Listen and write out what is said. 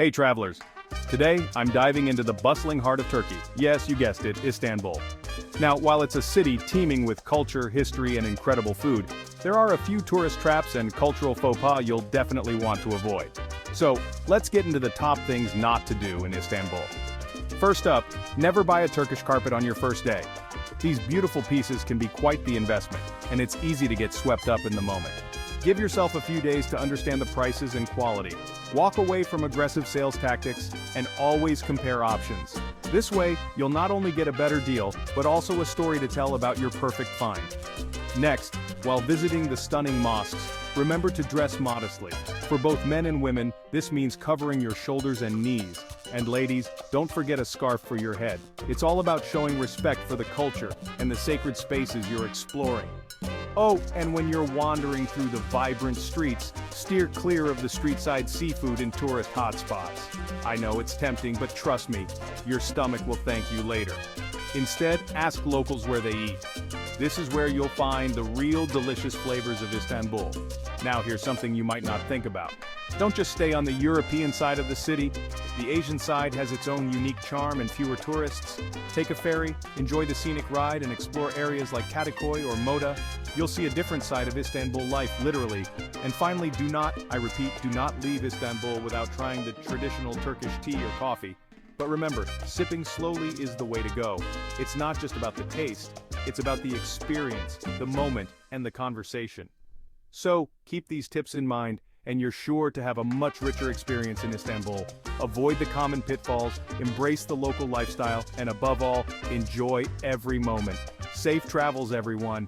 Hey travelers! Today, I'm diving into the bustling heart of Turkey. Yes, you guessed it, Istanbul. Now, while it's a city teeming with culture, history, and incredible food, there are a few tourist traps and cultural faux pas you'll definitely want to avoid. So, let's get into the top things not to do in Istanbul. First up, never buy a Turkish carpet on your first day. These beautiful pieces can be quite the investment, and it's easy to get swept up in the moment. Give yourself a few days to understand the prices and quality. Walk away from aggressive sales tactics, and always compare options. This way, you'll not only get a better deal, but also a story to tell about your perfect find. Next, while visiting the stunning mosques, remember to dress modestly. For both men and women, this means covering your shoulders and knees. And ladies, don't forget a scarf for your head. It's all about showing respect for the culture and the sacred spaces you're exploring. Oh, and when you're wandering through the vibrant streets, steer clear of the street-side seafood and tourist hotspots. I know it's tempting, but trust me, your stomach will thank you later. Instead, ask locals where they eat. This is where you'll find the real delicious flavors of Istanbul. Now here's something you might not think about. Don't just stay on the European side of the city. The Asian side has its own unique charm and fewer tourists. Take a ferry, enjoy the scenic ride, and explore areas like Kadıköy or Moda. You'll see a different side of Istanbul life, literally. And finally, do not leave Istanbul without trying the traditional Turkish tea or coffee. But remember, sipping slowly is the way to go. It's not just about the taste, it's about the experience, the moment, and the conversation. So, keep these tips in mind, and you're sure to have a much richer experience in Istanbul. Avoid the common pitfalls, embrace the local lifestyle, and above all, enjoy every moment. Safe travels, everyone!